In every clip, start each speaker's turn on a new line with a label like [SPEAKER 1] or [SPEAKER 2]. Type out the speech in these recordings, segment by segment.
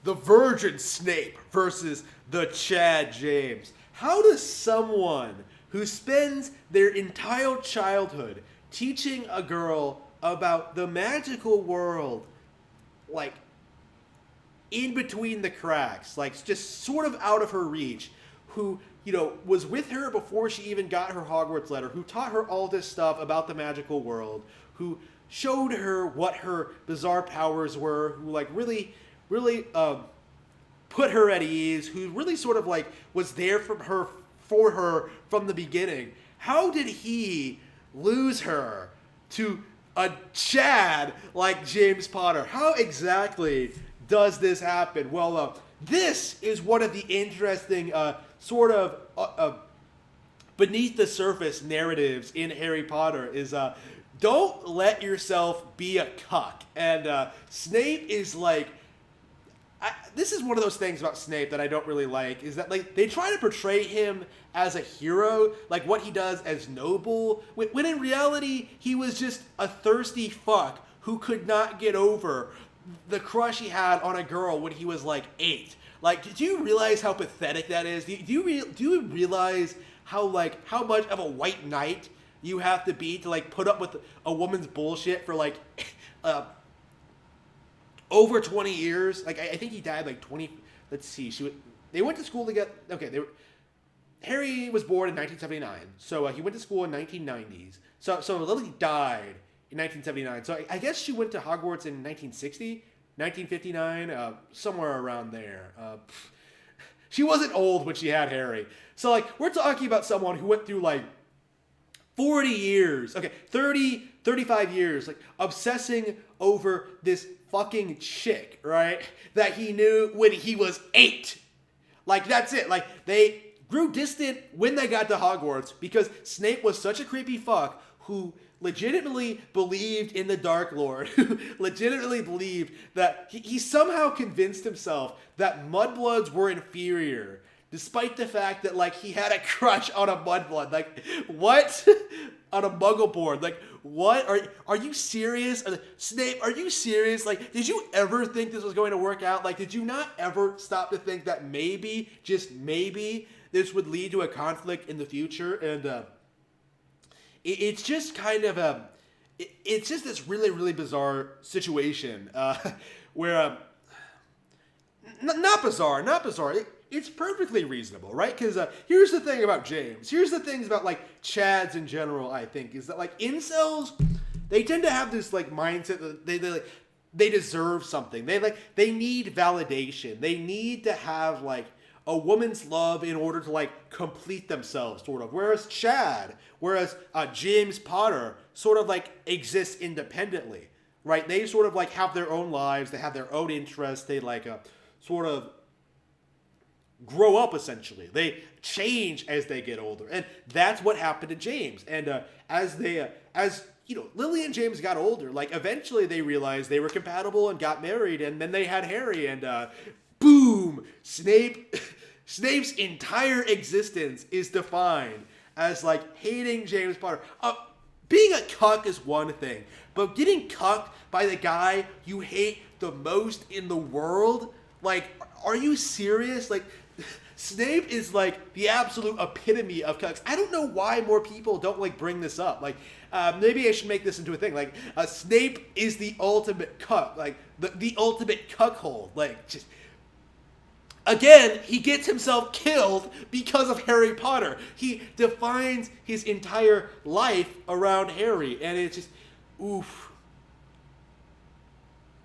[SPEAKER 1] the Virgin Snape versus the Chad James. How does someone who spends their entire childhood teaching a girl about the magical world, like, in between the cracks, like, just sort of out of her reach, who, was with her before she even got her Hogwarts letter, who taught her all this stuff about the magical world, who showed her what her bizarre powers were, who, like, really put her at ease, who really sort of, like, was there for her from the beginning. How did he lose her to a Chad like James Potter? How exactly does this happen? Well, this is one of the interesting sort of beneath the surface narratives in Harry Potter is don't let yourself be a cuck. And Snape is like, this is one of those things about Snape that I don't really like, is that, like, they try to portray him as a hero, like what he does as noble, when in reality he was just a thirsty fuck who could not get over the crush he had on a girl when he was like 8. Like, do you realize how pathetic that is? Do you realize how much of a white knight you have to be to, like, put up with a woman's bullshit for, like, over 20 years? Like, I think he died, like, 20. Let's see. They went to school together. Okay, Harry was born in 1979, so he went to school in 1990s. So Lily died in 1979. So I guess she went to Hogwarts in 1960, 1959, somewhere around there. She wasn't old when she had Harry. So, like, we're talking about someone who went through, like, 40 years, 35 years, like, obsessing over this fucking chick, right? That he knew when he was 8. Like, that's it. Like, they grew distant when they got to Hogwarts because Snape was such a creepy fuck who legitimately believed in the Dark Lord, who legitimately believed that he somehow convinced himself that mudbloods were inferior, despite the fact that, like, he had a crush on a mudblood. Like, what? On a muggleborn. Like, what? Are you serious? Snape, are you serious? Like, did you ever think this was going to work out? Like, did you not ever stop to think that maybe, just maybe, this would lead to a conflict in the future? And it's just kind of it's just this really, really bizarre situation where, not bizarre. It's perfectly reasonable, right? Because here's the thing about James. Here's the things about, like, Chads in general, I think, is that, like, incels, they tend to have this, like, mindset that they deserve something. They need validation. They need to have, like, a woman's love in order to, like, complete themselves, sort of. Whereas James Potter sort of, like, exists independently, right? They sort of, like, have their own lives. They have their own interests. They, like, sort of grow up, essentially. They change as they get older. And that's what happened to James. And as Lily and James got older, like, eventually they realized they were compatible and got married, and then they had Harry, and boom! Snape's entire existence is defined as, like, hating James Potter. Being a cuck is one thing, but getting cucked by the guy you hate the most in the world, like, are you serious? Like, Snape is, like, the absolute epitome of cucks. I don't know why more people don't, like, bring this up. Like, maybe I should make this into a thing. Like, Snape is the ultimate cuck. Like, the ultimate cuckold. Like, just... Again, he gets himself killed because of Harry Potter. He defines his entire life around Harry. And it's just... oof.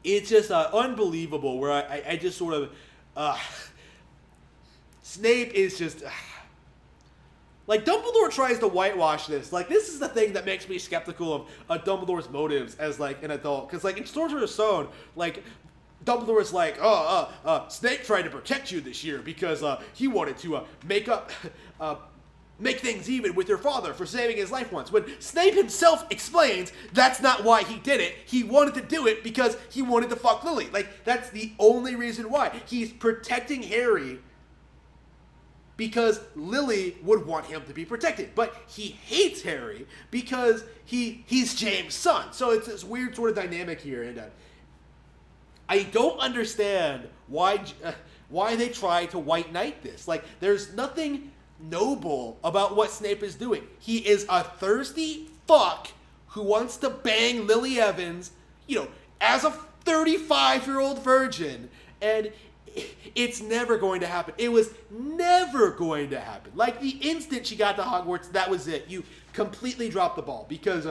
[SPEAKER 1] It's just unbelievable where I just sort of... Snape is just... like, Dumbledore tries to whitewash this. Like, this is the thing that makes me skeptical of Dumbledore's motives as, like, an adult. Because, like, in Sorcerer's Stone, like, Dumbledore's like, Snape tried to protect you this year because he wanted to make things even with your father for saving his life once. When Snape himself explains that's not why he did it. He wanted to do it because he wanted to fuck Lily. Like, that's the only reason why. He's protecting Harry because Lily would want him to be protected. But he hates Harry because he's James' son. So it's this weird sort of dynamic here. And I don't understand why they try to white knight this. Like, there's nothing noble about what Snape is doing. He is a thirsty fuck who wants to bang Lily Evans, as a 35-year-old virgin, and it's never going to happen. It was never going to happen. Like, the instant she got to Hogwarts, that was it. You completely dropped the ball because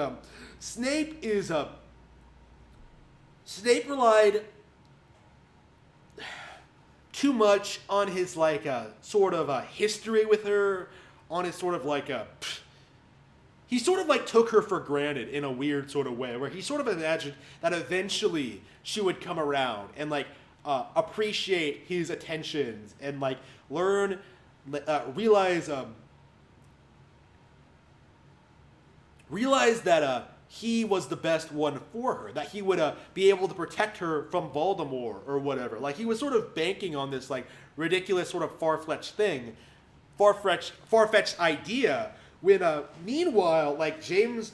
[SPEAKER 1] Snape relied too much on his sort of history with her, on his sort of he sort of took her for granted in a weird sort of way, where he sort of imagined that eventually she would come around and appreciate his attentions and learn, realize that he was the best one for her, that he would be able to protect her from Voldemort or whatever. Like, he was sort of banking on this ridiculous sort of far-fetched idea. When meanwhile, James,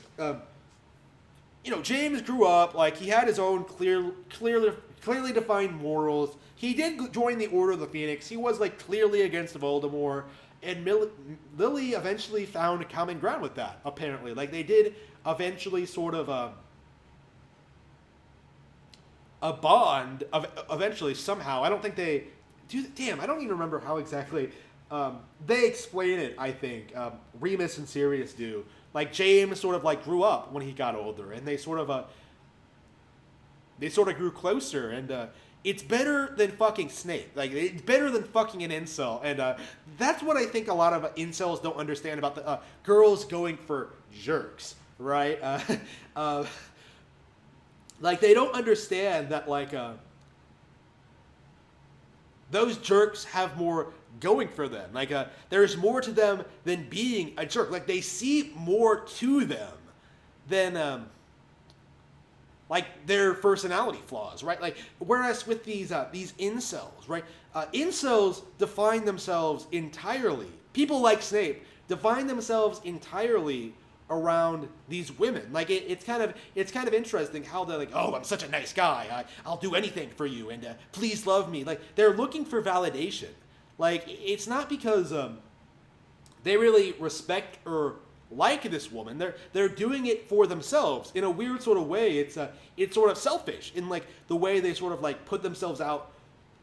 [SPEAKER 1] James grew up, he had his own clearly defined morals. He did join the Order of the Phoenix. He was clearly against Voldemort, and Lily eventually found common ground with that. Apparently, they did eventually sort of a bond. Eventually, somehow, I don't think they do. Damn, I don't even remember how exactly. They explain it, I think. Remus and Sirius do. James sort of grew up when he got older, and they sort of grew closer, and it's better than fucking Snape. It's better than fucking an incel, and that's what I think a lot of incels don't understand about the girls going for jerks, right? They don't understand that those jerks have more going for them. There's more to them than being a jerk. They see more to them than their personality flaws, right? Whereas with these incels, right? Incels define themselves entirely. People like Snape define themselves entirely around these women. It's kind of interesting how they're oh, I'm such a nice guy. I'll do anything for you, and please love me. They're looking for validation. It's not because they really respect or like this woman. They're doing it for themselves in a weird sort of way. It's sort of selfish in the way they sort of put themselves out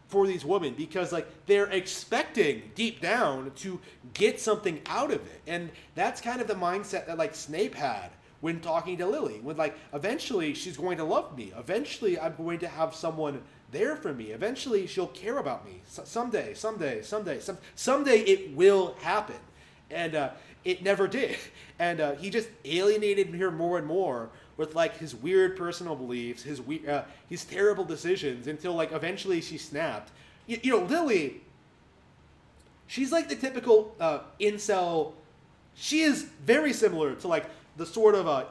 [SPEAKER 1] for these women, because they're expecting deep down to get something out of it. And that's kind of the mindset that Snape had when talking to Lily, when eventually she's going to love me, eventually I'm going to have someone there for me, eventually she'll care about me, someday it will happen. And it never did. And he just alienated her more and more with his weird personal beliefs, his terrible decisions, until eventually she snapped. Lily, she's the typical incel. She is very similar to the sort of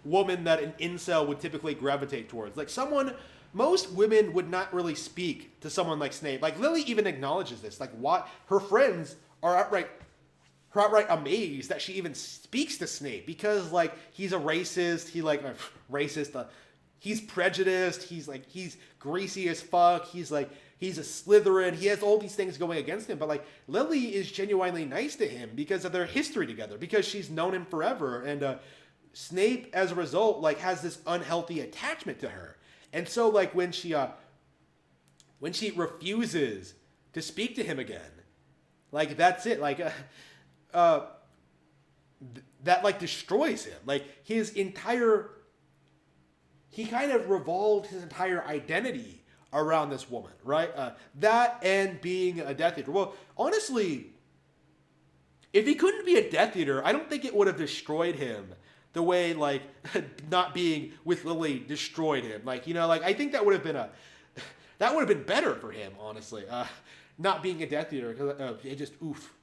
[SPEAKER 1] woman that an incel would typically gravitate towards. Most women would not really speak to someone like Snape. Lily even acknowledges this. Why her friends are outright amazed that she even speaks to Snape, because he's a racist. He's prejudiced. He's greasy as fuck. He's a Slytherin. He has all these things going against him. But Lily is genuinely nice to him because of their history together, because she's known him forever. And Snape, as a result, has this unhealthy attachment to her. And so when she refuses to speak to him again, that's it. That destroys him. He kind of revolved his entire identity around this woman, right? That and being a Death Eater. Well, honestly, if he couldn't be a Death Eater, I don't think it would have destroyed him the way not being with Lily destroyed him. I think that would have been better for him, honestly. Not being a Death Eater, because it just oof.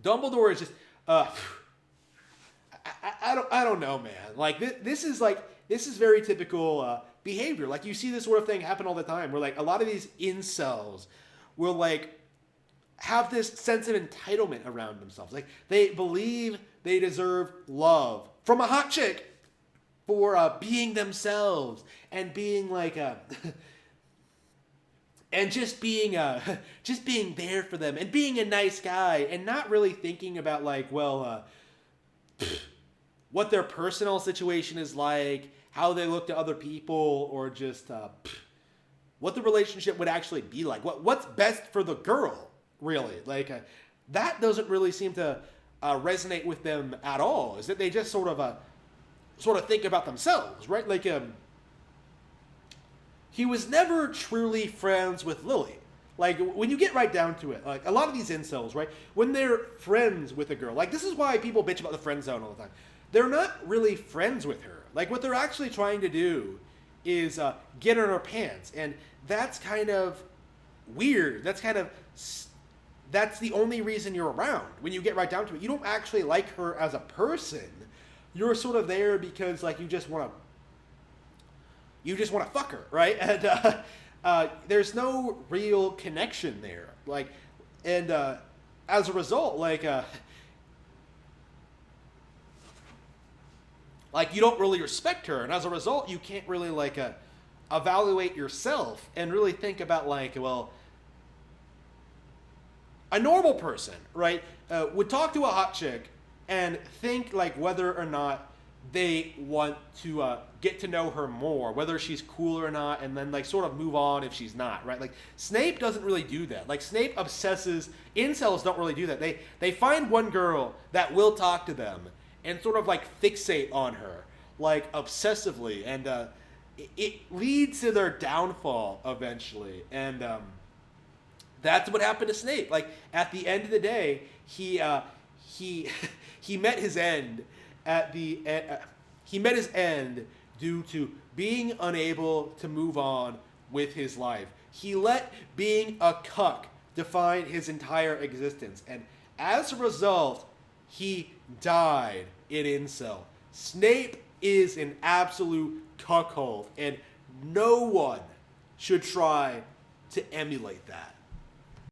[SPEAKER 1] Dumbledore is just I don't know, man. This is very typical behavior. You see this sort of thing happen all the time, where a lot of these incels will have this sense of entitlement around themselves. They believe they deserve love from a hot chick. for being themselves and being like and just being there for them and being a nice guy and not really thinking about like, well, what their personal situation is like, how they look to other people, or just what the relationship would actually be like. What's best for the girl, really? Like that doesn't really seem to resonate with them at all. Is that they just sort of think about themselves, right? Like he was never truly friends with Lily. Like, when you get right down to it, like, a lot of these incels, right, when they're friends with a girl, like, this is why people bitch about the friend zone all the time. They're not really friends with her. Like, what they're actually trying to do is get in her pants. And that's kind of weird. That's the only reason you're around. When you get right down to it, you don't actually like her as a person. You're sort of there because, like, you just want to fuck her, right? And there's no real connection there. Like, and as a result, like you don't really respect her, and as a result, you can't really like evaluate yourself and really think about like, well, a normal person, right, would talk to a hot chick and think like whether or not they want to get to know her more, whether she's cool or not, and then like sort of move on if she's not, right? Like Snape doesn't really do that. Like Snape obsesses. Incels don't really do that. They find one girl that will talk to them and sort of like fixate on her, like obsessively, and it leads to their downfall eventually. And that's what happened to Snape. Like at the end of the day, he he met his end. He met his end due to being unable to move on with his life. He let being a cuck define his entire existence, and as a result, he died in incel. Snape is an absolute cuckold, and no one should try to emulate that.